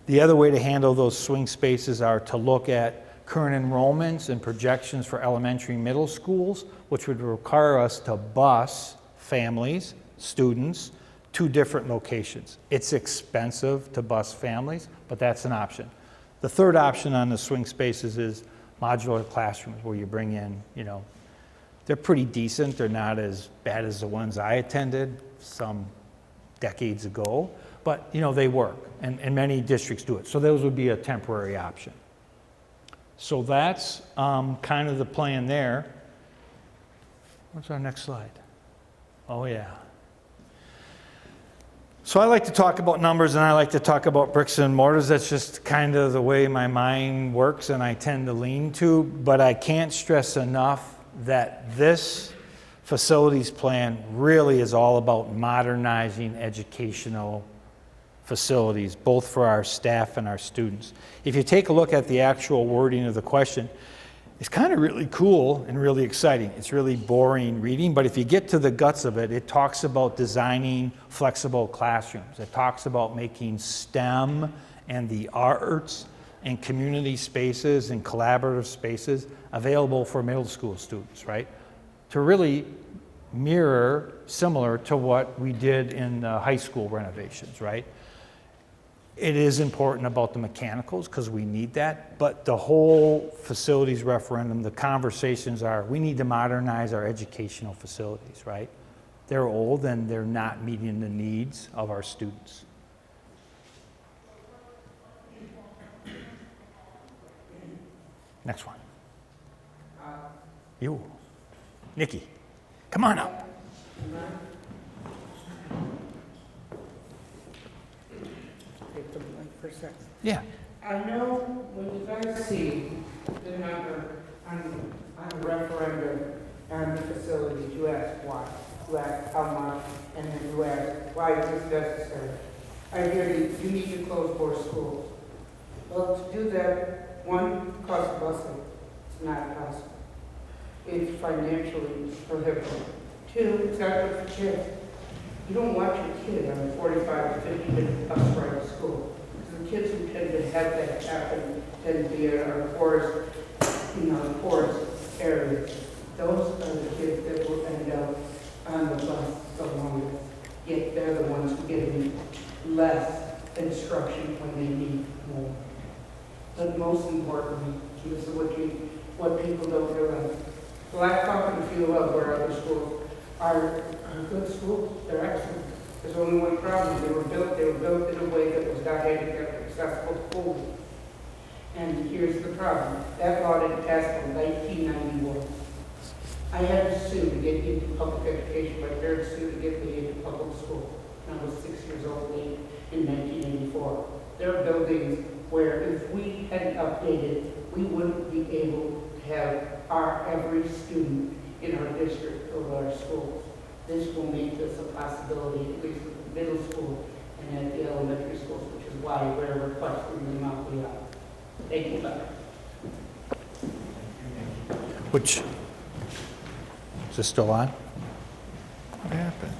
The other way to handle those swing spaces are to look at current enrollments and projections for elementary and middle schools, which would require us to bus families, students, to different locations. It's expensive to bus families, but that's an option. The third option on the swing spaces is modular classrooms, where you bring in, they're pretty decent. They're not as bad as the ones I attended some decades ago, but they work, and many districts do it. So those would be a temporary option. So that's kind of the plan there. What's our next slide? Oh yeah. So I like to talk about numbers, and I like to talk about bricks and mortars. That's just kind of the way my mind works and I tend to lean to, but I can't stress enough that this facilities plan really is all about modernizing educational facilities, both for our staff and our students. If you take a look at the actual wording of the question, it's kind of really cool and really exciting. It's really boring reading, but if you get to the guts of it, it talks about designing flexible classrooms. It talks about making STEM and the arts and community spaces and collaborative spaces available for middle school students, right? To really mirror similar to what we did in high school renovations, right? It is important about the mechanicals because we need that, but the whole facilities referendum, the conversations are, we need to modernize our educational facilities, right? They're old and they're not meeting the needs of our students. Next one. You. Nikki, come on up. Take the mic for a second. Yeah. I know when you guys see the number on the referendum and the facilities, you ask why, you ask how much, and then you ask why is this necessary. I hear you need to close more schools. Well, to do that, one, cost of busing, it's not possible. It's financially prohibitive. Two, it's not good for kids. You don't want your kid on a 45 to 50 minute bus ride to school. Because the kids who tend to have that happen tend to be in our poorest, poorest areas. Those are the kids that will end up on the bus the longest. Yet they're the ones who get less instruction when they need more. But most importantly, this is what people don't realize. Blackhawk and Field Love, where other schools are good schools. They're excellent. There's only one problem. They were built in a way that was not handicap accessible fully. And here's the problem. That law didn't pass in 1991. I had to sue to get into public education. My parents sued to get me into public school. And I was 6 years old in 1984. There are buildings where if we hadn't updated, we wouldn't be able to have every student in our district or our schools. This will make this a possibility, at least at the middle school and at the elementary schools, which is why we're requesting the amount we are. Thank you, Doctor. Which, is this still on? What happened?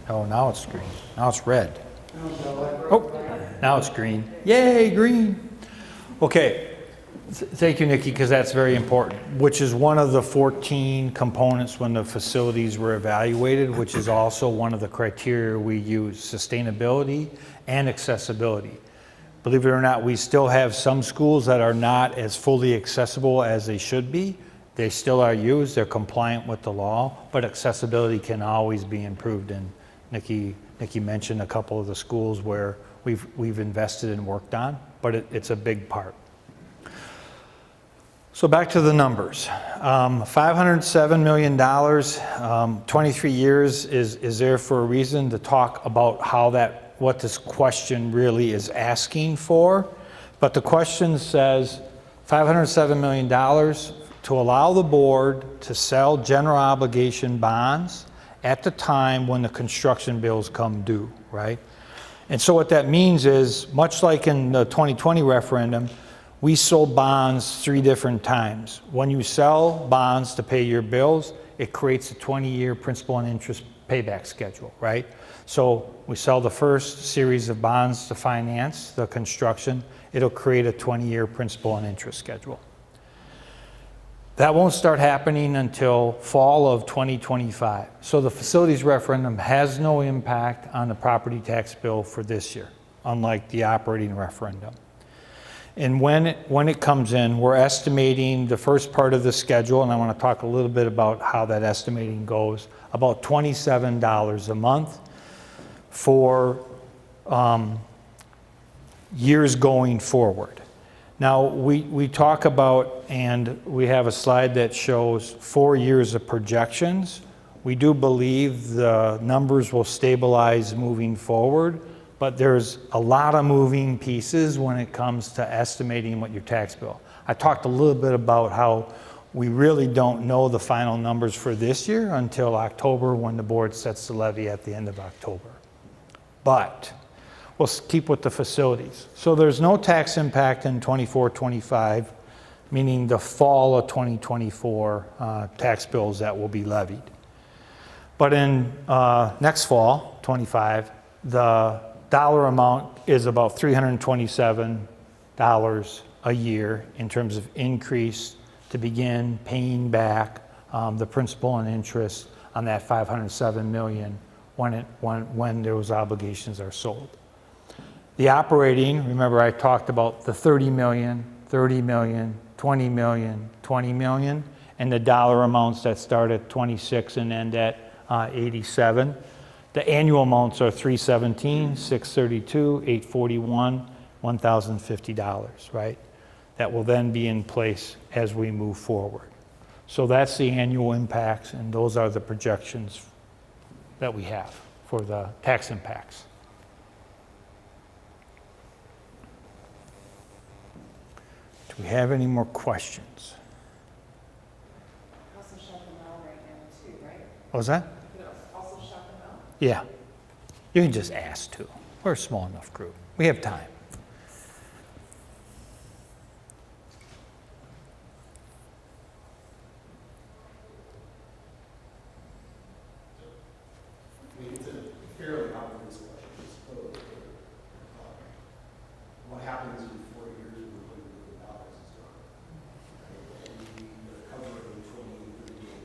Oh, now it's green. Now it's red. Oh, now it's green. Yay, green. Okay. Thank you, Nikki, because that's very important, which is one of the 14 components when the facilities were evaluated, which is also one of the criteria we use, sustainability and accessibility. Believe it or not, we still have some schools that are not as fully accessible as they should be. They still are used, they're compliant with the law, but accessibility can always be improved. And Nikki mentioned a couple of the schools where we've invested and worked on, but it's a big part. So back to the numbers. $507 million, 23 years is there for a reason to talk about what this question really is asking for. But the question says $507 million to allow the board to sell general obligation bonds at the time when the construction bills come due, right? And so what that means is, much like in the 2020 referendum, we sold bonds 3 different times. When you sell bonds to pay your bills, it creates a 20-year principal and interest payback schedule, right? So we sell the first series of bonds to finance the construction. It'll create a 20-year principal and interest schedule. That won't start happening until fall of 2025. So the facilities referendum has no impact on the property tax bill for this year, unlike the operating referendum. And when it comes in, we're estimating the first part of the schedule, and I want to talk a little bit about how that estimating goes, about $27 a month for years going forward. Now, we talk about, and we have a slide that shows 4 years of projections. We do believe the numbers will stabilize moving forward, but there's a lot of moving pieces when it comes to estimating what your tax bill. I talked a little bit about how we really don't know the final numbers for this year until October, when the board sets the levy at the end of October. But we'll keep with the facilities. So there's no tax impact in 24-25, meaning the fall of 2024 tax bills that will be levied. But in next fall, 25, the dollar amount is about $327 a year in terms of increase to begin paying back the principal and interest on that $507 million when those obligations are sold. The operating, remember I talked about the 30 million, 30 million, 20 million, 20 million, and the dollar amounts that start at 26 and end at 87. The annual amounts are 317, 632, 841, $1,050, right? That will then be in place as we move forward. So that's the annual impacts, and those are the projections that we have for the tax impacts. Do we have any more questions? Also shut them out right now too, right? What was that? You could also shut them out. Yeah. You can just ask to. We're a small enough group. We have time. I mean, it's a fairly obvious question. What happens in 4 years when $100 million is gone? And you're covering $20, $30 million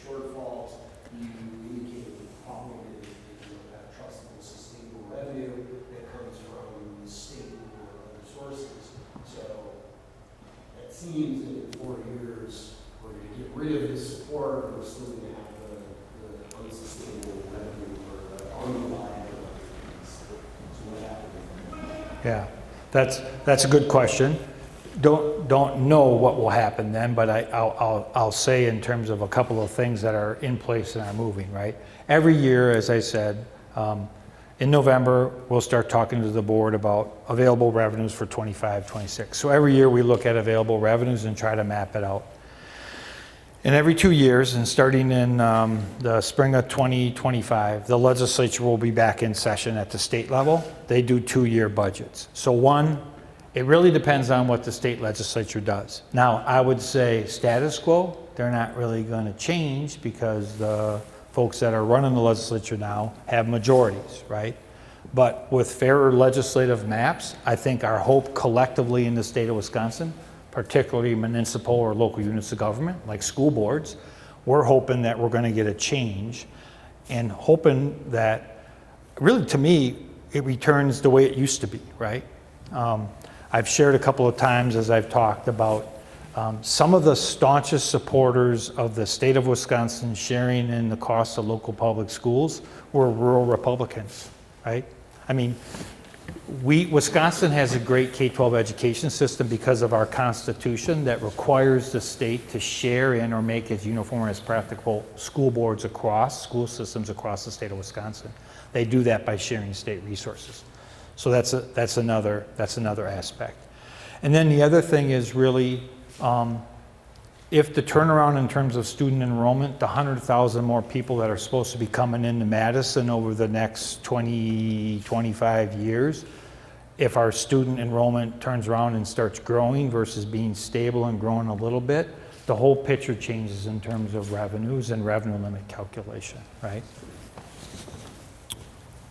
shortfalls. You indicated the problem is that you don't have trustable, sustainable revenue that comes from the state or other sources. So it seems that in 4 years, we're going to get rid of this support, we're still going to have the unsustainable revenue or the unreliable revenue. So what happens? Yeah, that's a good question. Don't know what will happen then, but I'll say in terms of a couple of things that are in place and are moving, right? Every year, as I said, in November, we'll start talking to the board about available revenues for 25, 26. So every year we look at available revenues and try to map it out. And every 2 years, and starting in the spring of 2025, the legislature will be back in session at the state level. They do 2-year budgets. So one, it really depends on what the state legislature does. Now, I would say status quo, they're not really going to change because the folks that are running the legislature now have majorities, right? But with fairer legislative maps, I think our hope collectively in the state of Wisconsin, particularly municipal or local units of government, like school boards, we're hoping that we're going to get a change and hoping that, really to me, it returns the way it used to be, right? I've shared a couple of times as I've talked about some of the staunchest supporters of the state of Wisconsin sharing in the cost of local public schools were rural Republicans, right? I mean, Wisconsin has a great K-12 education system because of our Constitution that requires the state to share in or make as uniform as practicable school boards across, school systems across the state of Wisconsin. They do that by sharing state resources. So that's another aspect. And then the other thing is really If the turnaround in terms of student enrollment, the 100,000 more people that are supposed to be coming into Madison over the next 20, 25 years, if our student enrollment turns around and starts growing versus being stable and growing a little bit, the whole picture changes in terms of revenues and revenue limit calculation, right?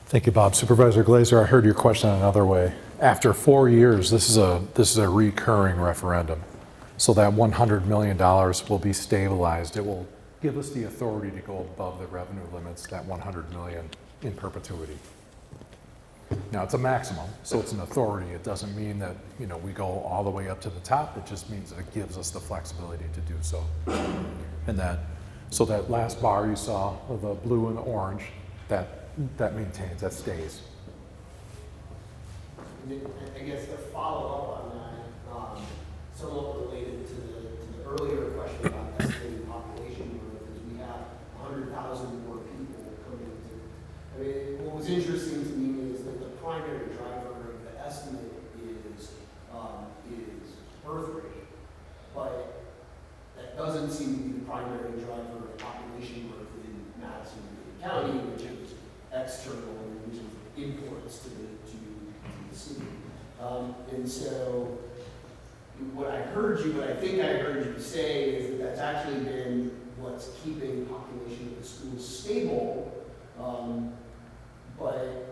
Thank you, Bob. Supervisor Glazer, I heard your question another way. After 4 years, this is a recurring referendum. So that $100 million will be stabilized. It will give us the authority to go above the revenue limits, that $100 million in perpetuity. Now, it's a maximum, so it's an authority. It doesn't mean that, you know, we go all the way up to the top. It just means that it gives us the flexibility to do so. And so that last bar you saw of the blue and the orange, that maintains, that stays. I guess to follow up on that, somewhat related to the earlier question about estimating population growth, is we have 100,000 more people coming into. I mean, what was interesting to me is that the primary driver of the estimate is birth rate, but that doesn't seem to be the primary driver of population growth in Madison County, which is external and which is imports to the city. And so what I think I heard you say is that that's actually been what's keeping population of the schools stable. But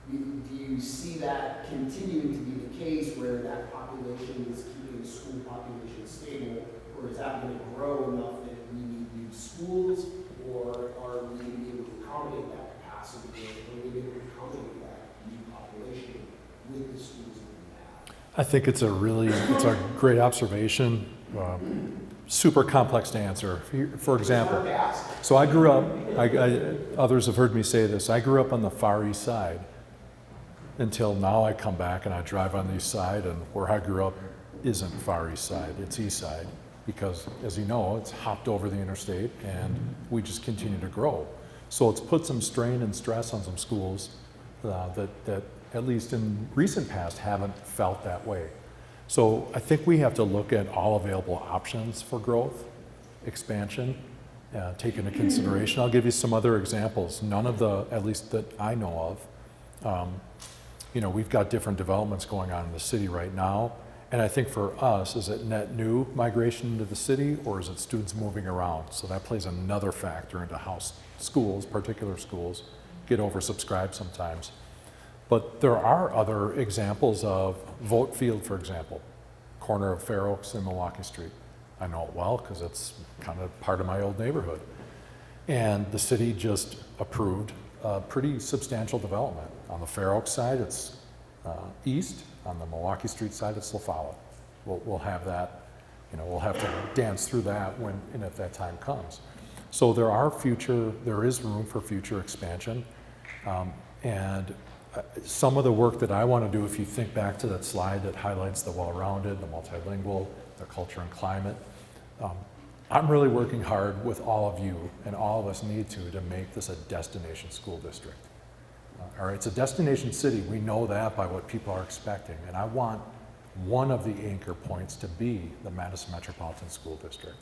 do you see that continuing to be the case where that population is keeping the school population stable, or is that going to grow enough that we need new schools, or are we going to be able to accommodate that capacity, or are we able to accommodate that new population with the schools that we have? I think it's a great observation. Super complex to answer. For example, so I grew up, others have heard me say this, I grew up on the Far East Side until now I come back and I drive on the East Side, and where I grew up isn't Far East Side, it's East Side, because as you know, it's hopped over the interstate and we just continue to grow. So it's put some strain and stress on some schools that at least in recent past haven't felt that way. So I think we have to look at all available options for growth, expansion, take into consideration. I'll give you some other examples. None of the, at least that I know of, you know, we've got different developments going on in the city right now. And I think for us, is it net new migration into the city, or is it students moving around? So that plays another factor into how schools, particular schools, get oversubscribed sometimes. But there are other examples of Vogt Field, for example, corner of Fair Oaks and Milwaukee Street. I know it well because it's kind of part of my old neighborhood. And the city just approved a pretty substantial development. On the Fair Oaks side, it's east. On the Milwaukee Street side, it's La Follette. We'll have that, you know, we'll have to dance through that when and if that time comes. So there is room for future expansion. And some of the work that I want to do, if you think back to that slide that highlights the well-rounded, the multilingual, the culture and climate, I'm really working hard with all of you, and all of us need to make this a destination school district. All right, it's a destination city. We know that by what people are expecting, and I want one of the anchor points to be the Madison Metropolitan School District.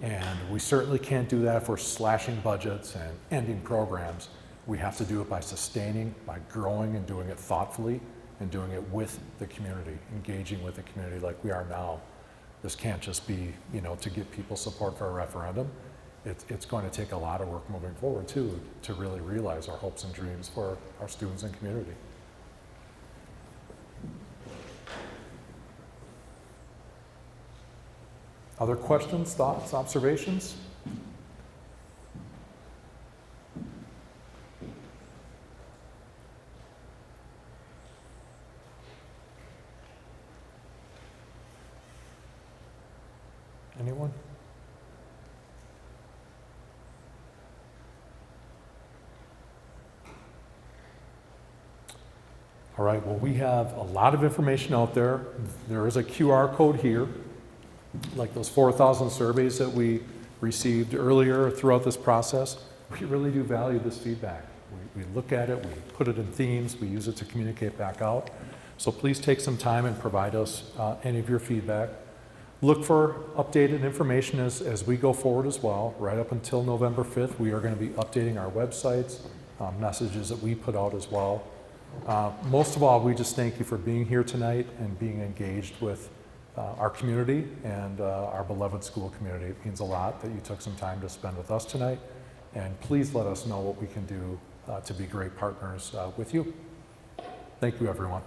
And we certainly can't do that if we're slashing budgets and ending programs. We have to do it by sustaining, by growing and doing it thoughtfully, and doing it with the community, engaging with the community like we are now. This can't just be, you know, to get people support for a referendum. It's going to take a lot of work moving forward too, to really realize our hopes and dreams for our students and community. Other questions, thoughts, observations? Anyone? All right, well, we have a lot of information out there. There is a QR code here, like those 4,000 surveys that we received earlier throughout this process. We really do value this feedback. We look at it, we put it in themes, we use it to communicate back out. So please take some time and provide us any of your feedback. look for updated information as we go forward as well. Right up until November 5th, we are going to be updating our websites, messages that we put out as well. Most of all, we just thank you for being here tonight and being engaged with our community and our beloved school community. It means a lot that you took some time to spend with us tonight. And please let us know what we can do to be great partners with you. Thank you, everyone.